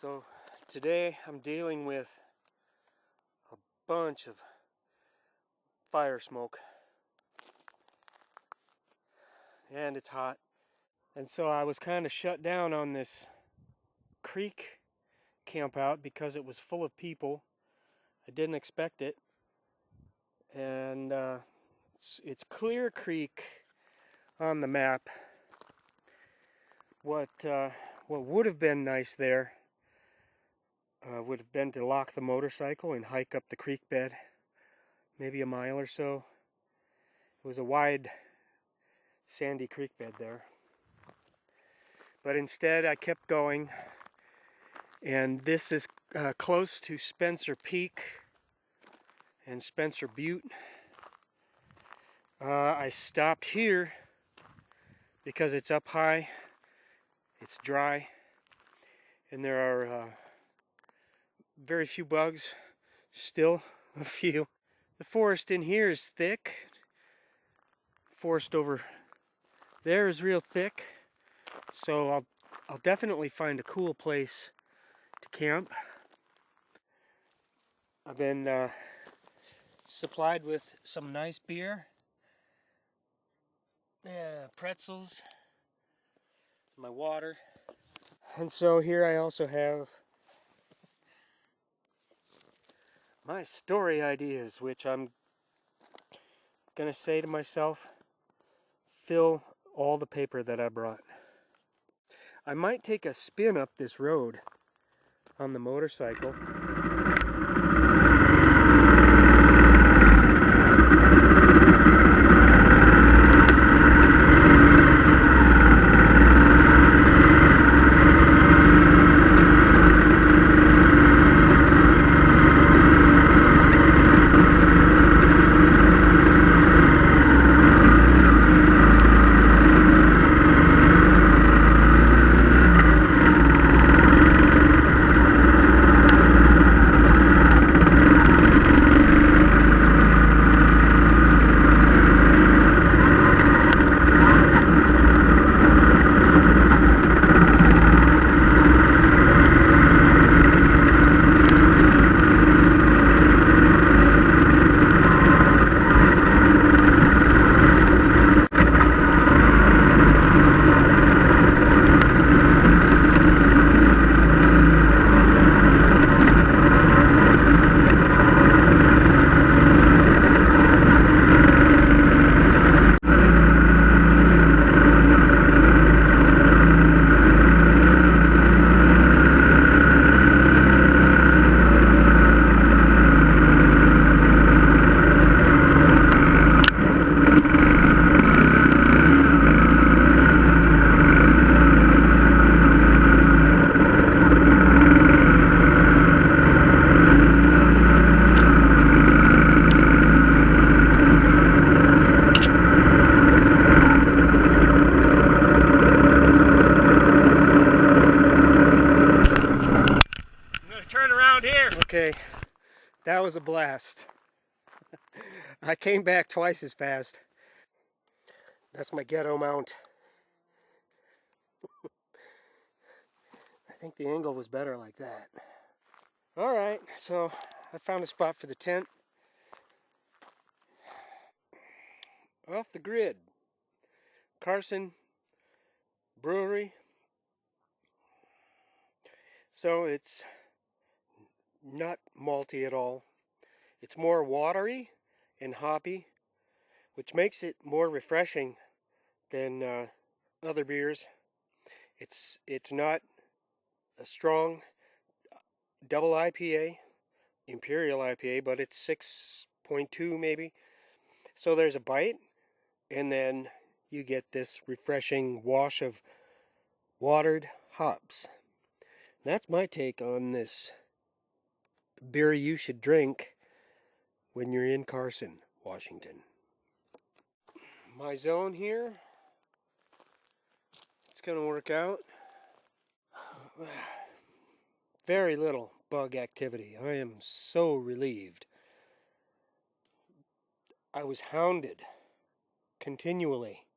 So today I'm dealing with a bunch of fire smoke, and it's hot, and so I was kind of shut down on this creek camp out because it was full of people. I didn't expect it, and it's Clear Creek on the map. What would have been nice there would have been to lock the motorcycle and hike up the creek bed, maybe a mile or so. It was a wide, sandy creek bed there. But instead, I kept going, and this is close to Spencer Peak and Spencer Butte. I stopped here because it's up high, it's dry, and there are very few bugs, still a few. The forest in here is thick. Forest over there is real thick, so I'll definitely find a cool place to camp. I've been supplied with some nice beer, pretzels, my water, and so here I also have my story ideas, which I'm gonna say to myself, fill all the paper that I brought. I might take a spin up this road on the motorcycle. Okay, that was a blast. I came back twice as fast. That's my ghetto mount. I think the angle was better like that. Alright, so I found a spot for the tent. Off the grid. Carson Brewery. So it's not malty at all. It's more watery and hoppy, which makes it more refreshing than other beers. It's not a strong double IPA, Imperial IPA, but it's 6.2 maybe. So there's a bite, and then you get this refreshing wash of watered hops. That's my take on this beer you should drink when you're in Carson, Washington. My zone here, it's gonna work out. Very little bug activity. I am so relieved. I was hounded continually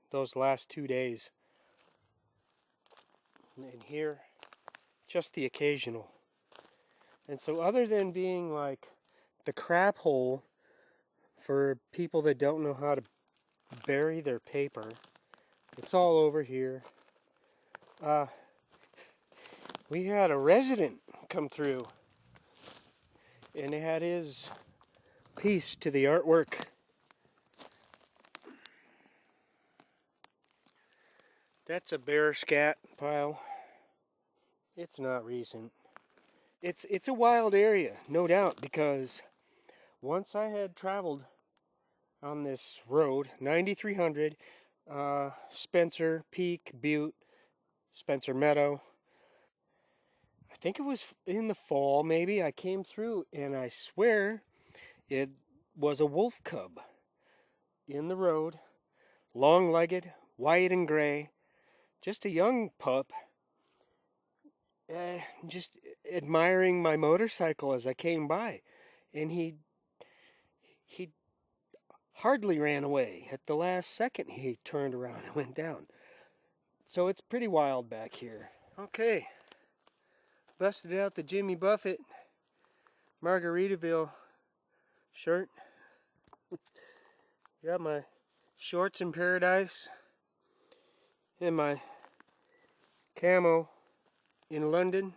those last 2 days. And here, just the occasional. And so other than being like the crap hole for people that don't know how to bury their paper, it's all over here. We had a resident come through and he had his piece to the artwork. That's a bear scat pile. It's not recent. It's a wild area, no doubt, because once I had traveled on this road, 9300, Spencer Peak, Butte, Spencer Meadow. I think it was in the fall, maybe. I came through, and I swear it was a wolf cub in the road, long-legged, white and gray, just a young pup, just admiring my motorcycle as I came by, and he hardly ran away. At the last second, he turned around and went down. So it's pretty wild back here. Okay, busted out the Jimmy Buffett Margaritaville shirt. Got my shorts in paradise and my camo in London.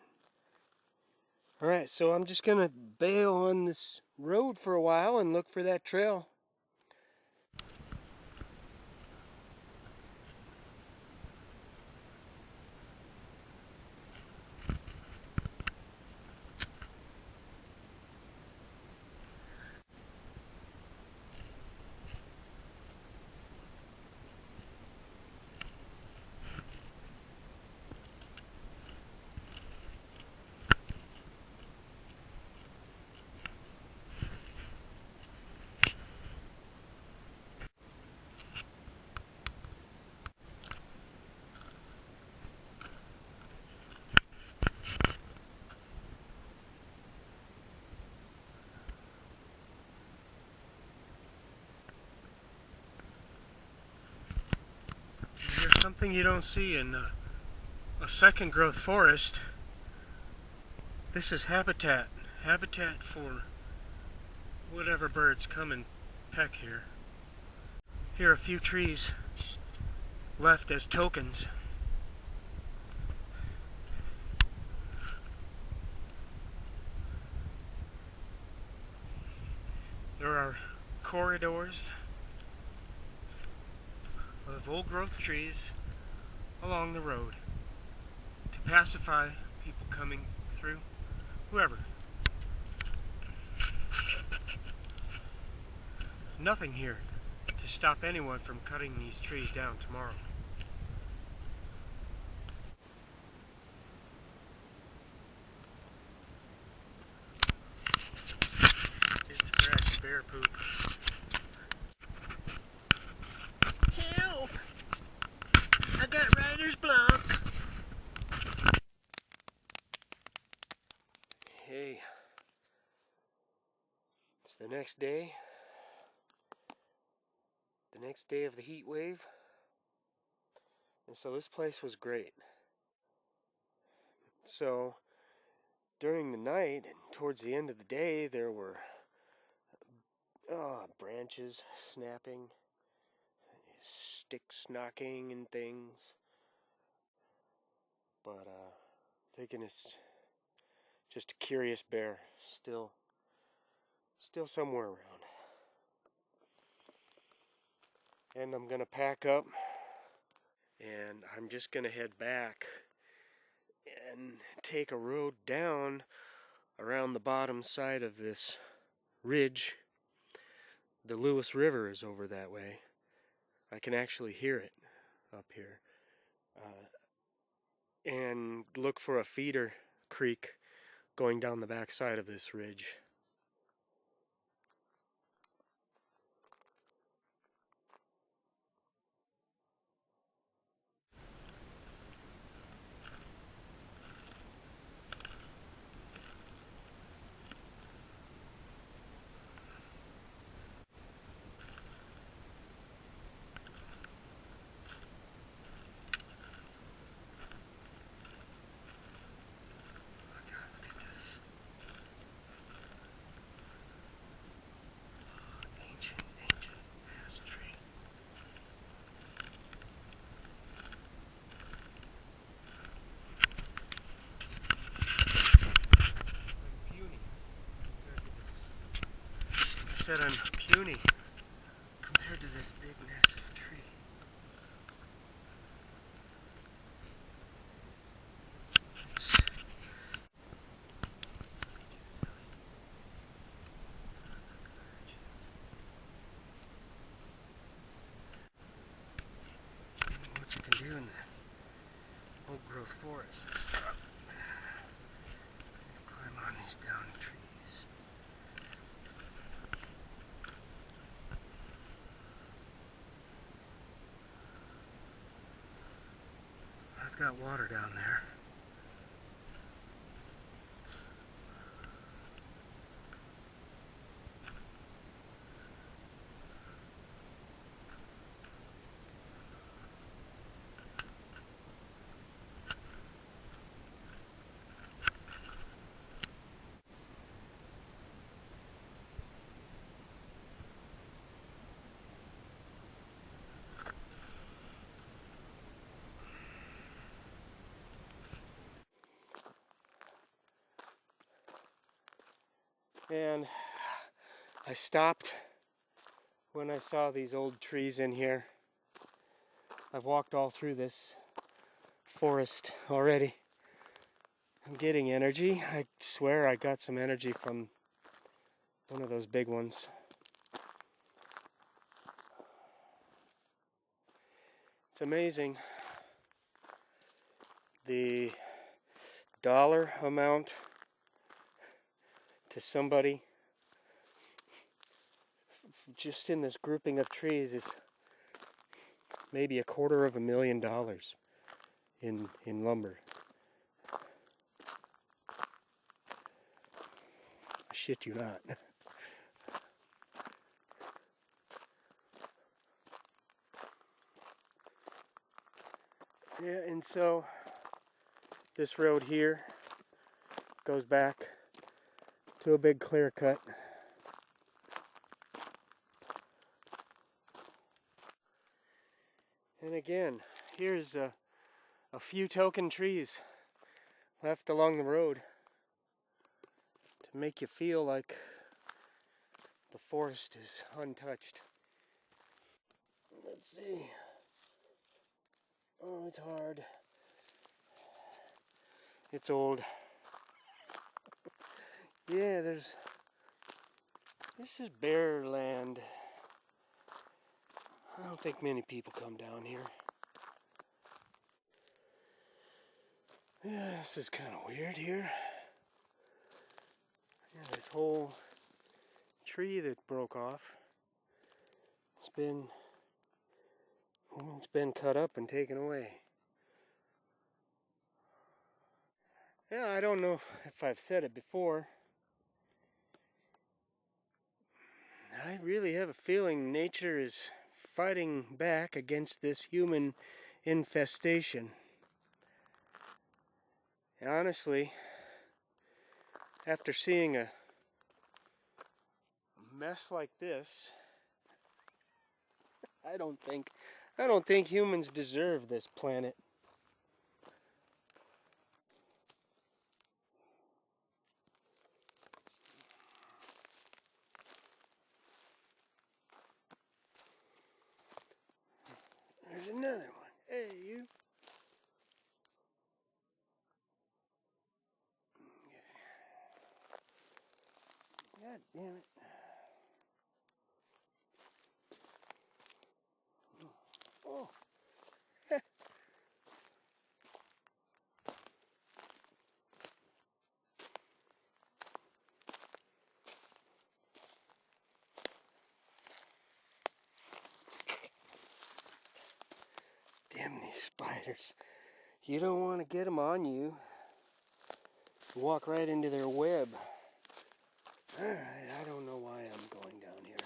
Alright, so I'm just gonna bail on this road for a while and look for that trail. There's something you don't see in a second growth forest. This is habitat for whatever birds come and peck here. Here are a few trees left as tokens. There are corridors of old growth trees along the road to pacify people coming through, whoever. Nothing here to stop anyone from cutting these trees down tomorrow. It's fresh bear poop. Help! I got writer's block. Hey, it's the next day. The next day of the heat wave. And so this place was great. So during the night and towards the end of the day, there were branches snapping, sticks knocking and things. But thinking it's just a curious bear still somewhere around. And I'm gonna pack up and I'm just gonna head back and take a road down around the bottom side of this ridge. The Lewis River is over that way. I can actually hear it up here. And look for a feeder creek going down the back side of this ridge. said I'm puny compared to this big massive tree. What you can do in the old growth forests. Climb on these down trees. I've got water down there. And I stopped when I saw these old trees in here. I've walked all through this forest already. I'm getting energy. I swear I got some energy from one of those big ones. It's amazing the dollar amount to somebody just in this grouping of trees is maybe $250,000 in lumber. I shit you not. Yeah, and so this road here goes back to a big clear cut. And again, here's a few token trees left along the road to make you feel like the forest is untouched. Let's see. Oh, it's hard. It's old. Yeah, this is bare land. I don't think many people come down here. Yeah, this is kind of weird here. Yeah, this whole tree that broke off. It's been cut up and taken away. Yeah, I don't know if I've said it before. I really have a feeling nature is fighting back against this human infestation. And honestly, after seeing a mess like this, I don't think humans deserve this planet. There's another one. Hey, you. God damn it. Oh. Damn these spiders. You don't want to get them on you. Walk right into their web. Alright, I don't know why I'm going down here.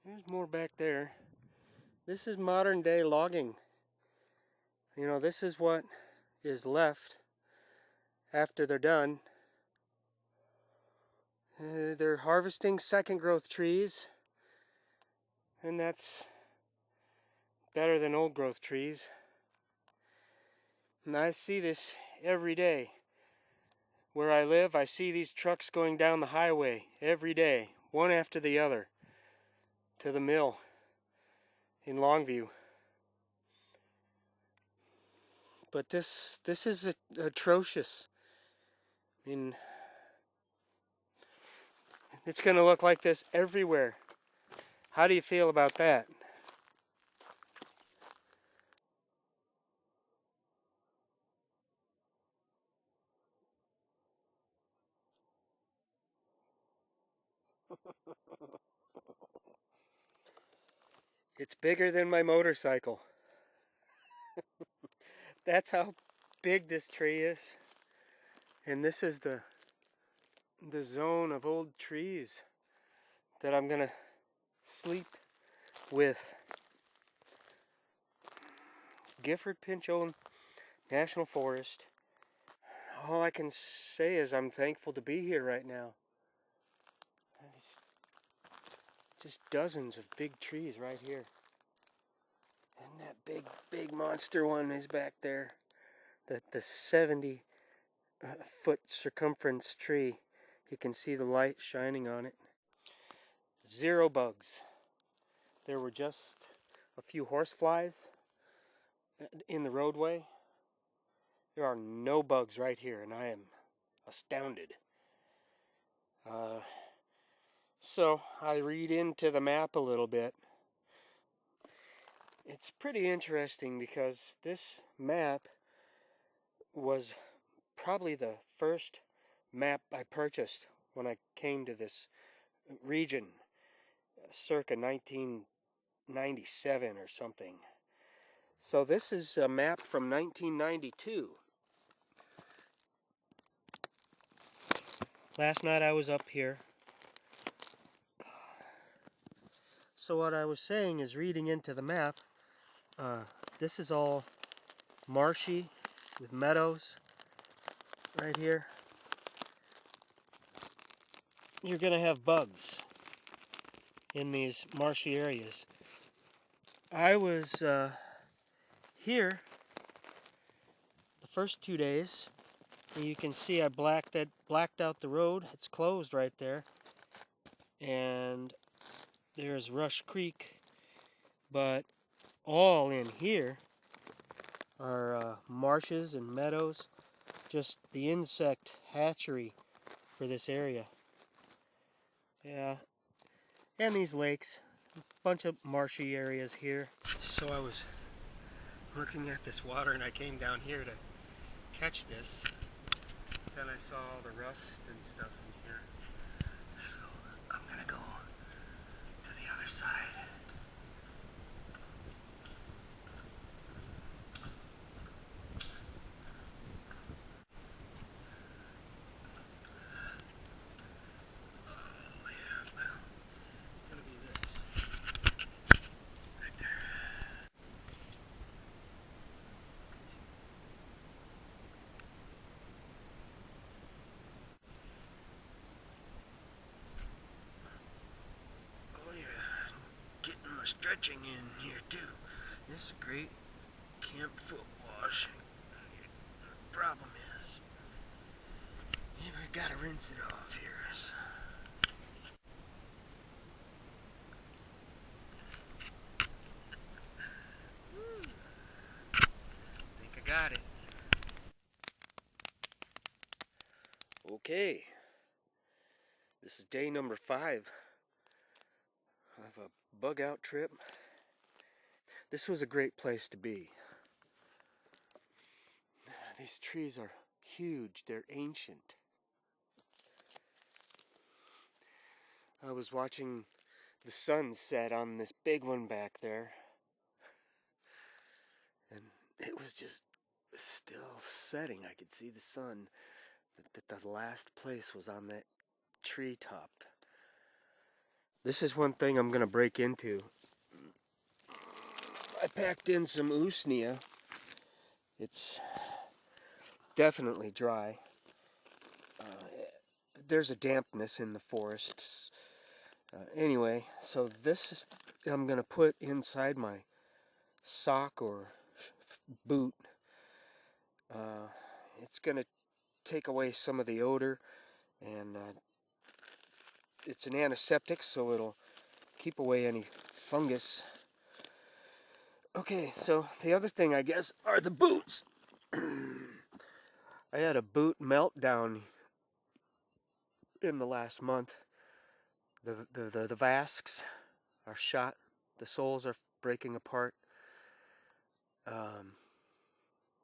There's more back there. This is modern day logging. You know, this is what is left after they're done. They're harvesting second growth trees, and that's better than old growth trees. And I see this every day. Where I live, I see these trucks going down the highway every day, one after the other, to the mill in Longview. But this is atrocious. I mean, it's going to look like this everywhere. How do you feel about that? It's bigger than my motorcycle. That's how big this tree is. And this is the zone of old trees that I'm going to sleep with. Gifford, Pinchot National Forest. All I can say is I'm thankful to be here right now. There's just dozens of big trees right here. And that big monster one is back there. The 70-foot circumference tree. You can see the light shining on it. 0 bugs. There were just a few horseflies in the roadway. There are no bugs right here, and I am astounded. So I read into the map a little bit. It's pretty interesting because this map was probably the first map I purchased when I came to this region, circa 1997 or something. So this is a map from 1992. Last night I was up here. So what I was saying is, reading into the map, this is all marshy with meadows right here. You're going to have bugs in these marshy areas. I was here the first 2 days. And you can see I blacked out the road. It's closed right there. And there's Rush Creek. But all in here are marshes and meadows. Just the insect hatchery for this area. Yeah. And these lakes. A bunch of marshy areas here. So I was looking at this water and I came down here to catch this. Then I saw all the rust and stuff in here. So I'm gonna go to the other side. Oh yeah, well, it's gonna be this. Right there. Oh yeah, getting my stretching in here too. This is a great camp foot wash. The problem is, you gotta rinse it off here. Think I got it. Okay. This is day number 5 of a bug out trip. This was a great place to be. These trees are huge. They're ancient. I was watching the sun set on this big one back there. And it was just still setting. I could see the sun. The last place was on that treetop. This is one thing I'm going to break into. I packed in some usnea. It's definitely dry. There's a dampness in the forests. Anyway, so this is I'm gonna put inside my sock or boot. It's gonna take away some of the odor, and it's an antiseptic, so it'll keep away any fungus. Okay, so the other thing, I guess, are the boots. I had a boot meltdown in the last month. The vascs are shot. The soles are breaking apart.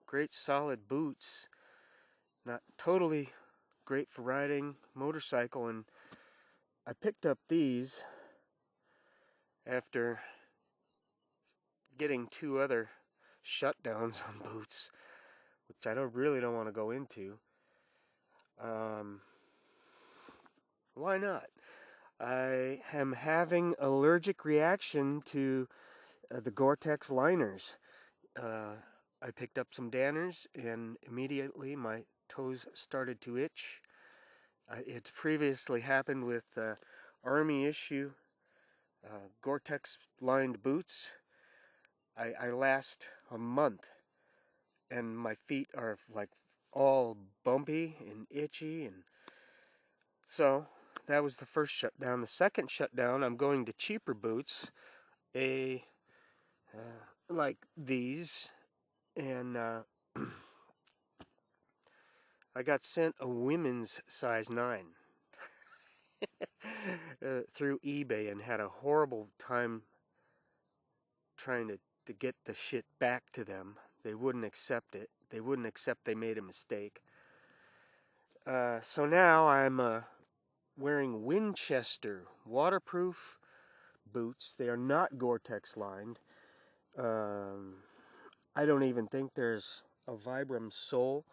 Great solid boots. Not totally great for riding motorcycle, and I picked up these after getting 2 other shutdowns on boots, which I really don't want to go into. Why not? I am having allergic reaction to the Gore-Tex liners. I picked up some Danners, and immediately my toes started to itch. It's previously happened with Army issue Gore-Tex lined boots. I last a month, and my feet are like all bumpy and itchy, and so that was the first shutdown. The second shutdown, I'm going to cheaper boots, like these, and I got sent a women's size 9 through eBay, and had a horrible time trying to get the shit back to them. They wouldn't accept it. They wouldn't accept they made a mistake. So now I'm wearing Winchester waterproof boots. They are not Gore-Tex lined. I don't even think there's a Vibram sole.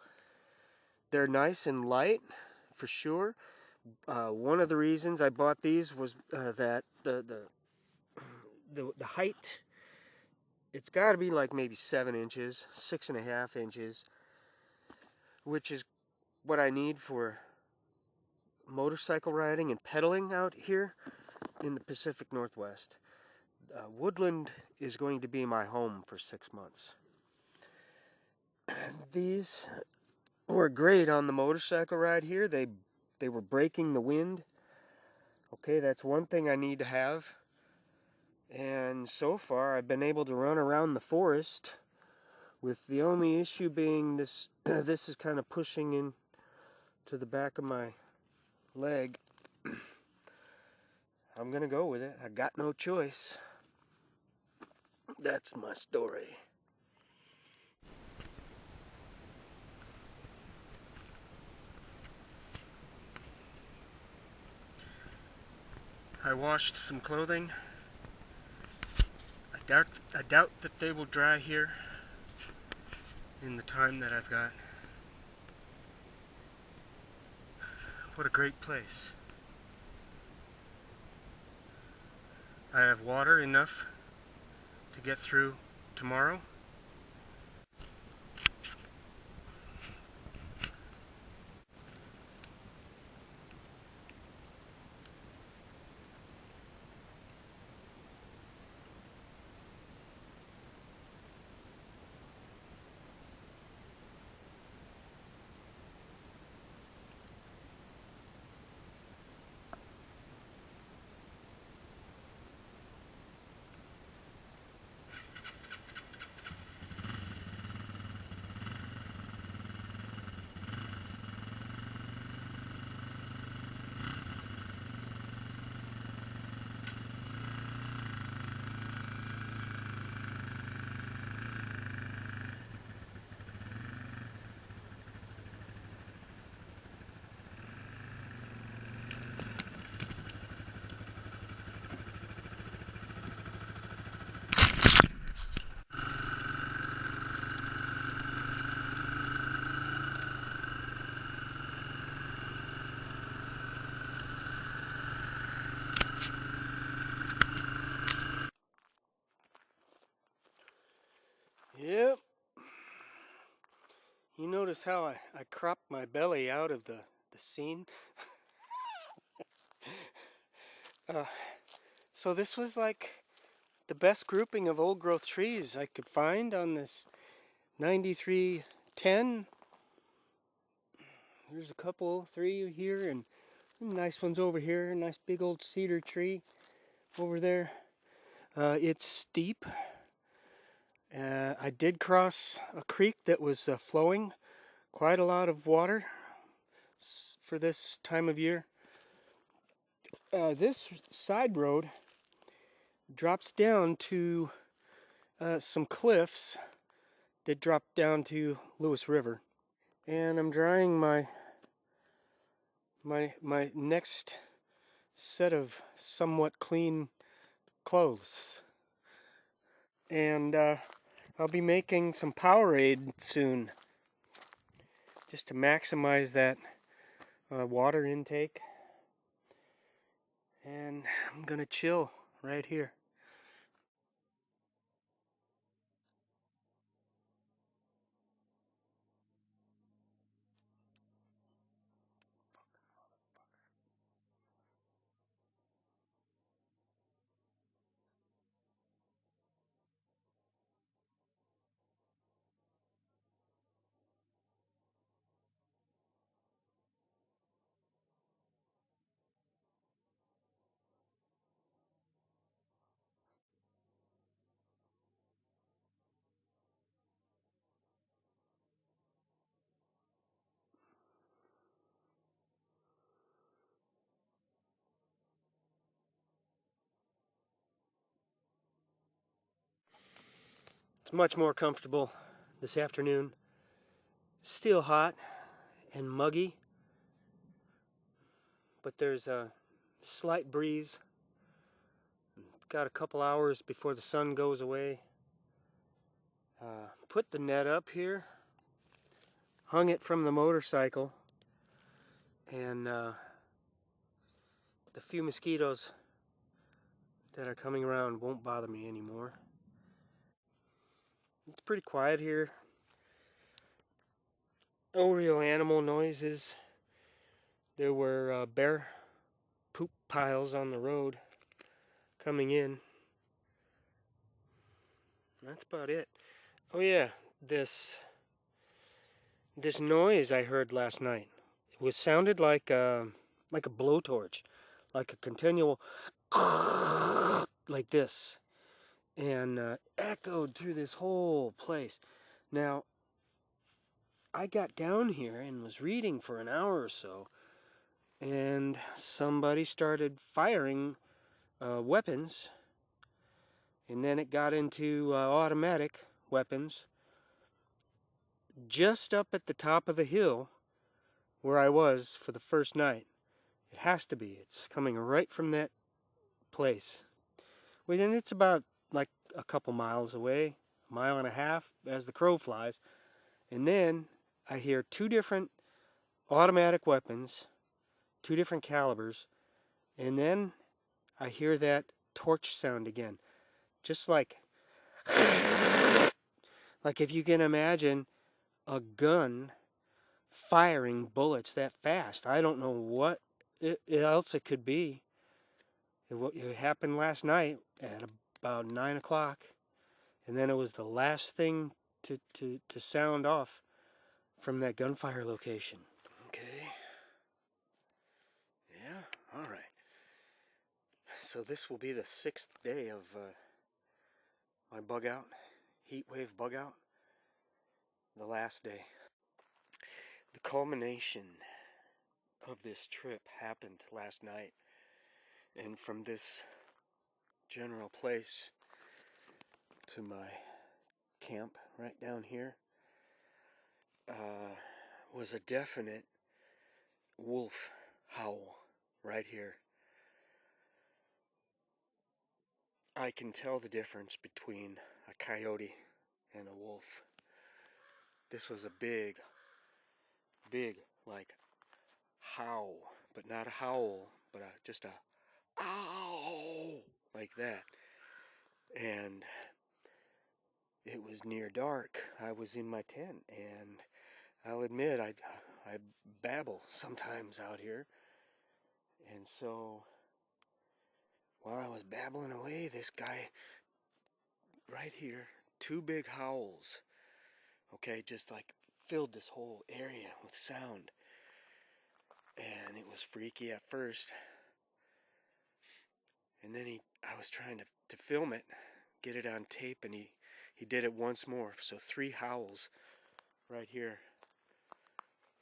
They're nice and light, for sure. One of the reasons I bought these was that the height, it's got to be like maybe 7 inches, 6.5 inches, which is what I need for motorcycle riding and pedaling out here in the Pacific Northwest. Woodland is going to be my home for 6 months. These were great on the motorcycle ride here. They were breaking the wind. Okay, that's one thing I need to have. And so far I've been able to run around the forest, with the only issue being this this is kind of pushing in to the back of my leg. I'm gonna go with it. I got no choice. That's my story. I washed some clothing. I doubt that they will dry here in the time that I've got. What a great place. I have water enough to get through tomorrow. Yep. You notice how I cropped my belly out of the scene? Uh, so this was like the best grouping of old growth trees I could find on this 9310. There's a couple, three here, and nice ones over here. Nice big old cedar tree over there. It's steep. I did cross a creek that was flowing quite a lot of water for this time of year. This side road drops down to some cliffs that drop down to Lewis River. And I'm drying my next set of somewhat clean clothes. And I'll be making some Powerade soon, just to maximize that water intake. And I'm gonna chill right here. It's much more comfortable this afternoon. Still hot and muggy, but there's a slight breeze. Got a couple hours before the sun goes away. Put the net up here, hung it from the motorcycle, and the few mosquitoes that are coming around won't bother me anymore. It's pretty quiet here. No real animal noises. There were bear poop piles on the road coming in. That's about it. Oh yeah, this noise I heard last night. It sounded like a blowtorch, like a continual like this, and echoed through this whole place. Now, I got down here and was reading for an hour or so, and somebody started firing weapons, and then it got into automatic weapons just up at the top of the hill where I was for the first night. It has to be. It's coming right from that place. And it's about like a couple miles away, a mile and a half as the crow flies. And then I hear two different automatic weapons, two different calibers, and then I hear that torch sound again. Just like if you can imagine a gun firing bullets that fast. I don't know what else it could be. It happened last night at about 9 o'clock, and then it was the last thing to sound off from that gunfire location. Okay. Yeah, all right. So this will be the 6th day of my bug out, Heatwave bug out. The last day. The culmination of this trip happened last night. And from this general place to my camp right down here was a definite wolf howl right here. I can tell the difference between a coyote and a wolf. This was a big, like, howl, but not a howl, but just a ow, like that. And it was near dark. I was in my tent, and I'll admit I babble sometimes out here. And so while I was babbling away, this guy right here, two big howls, okay, just like filled this whole area with sound. And it was freaky at first. And then I was trying to film it, get it on tape, and he did it once more. So 3 howls right here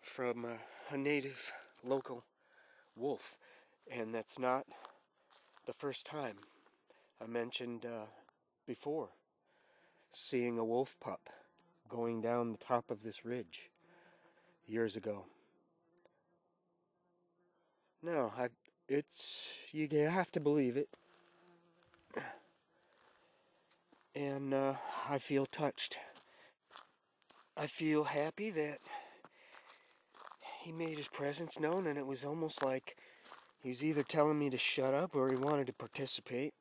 from a native local wolf. And that's not the first time. I mentioned before seeing a wolf pup going down the top of this ridge years ago. No, you have to believe it. And I feel touched. I feel happy that he made his presence known, and it was almost like he was either telling me to shut up or he wanted to participate.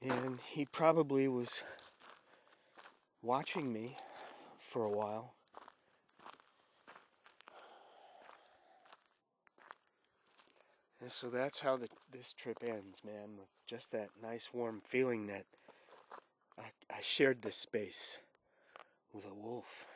And he probably was watching me for a while. And so that's how this trip ends, man, with just that nice warm feeling that I shared this space with a wolf.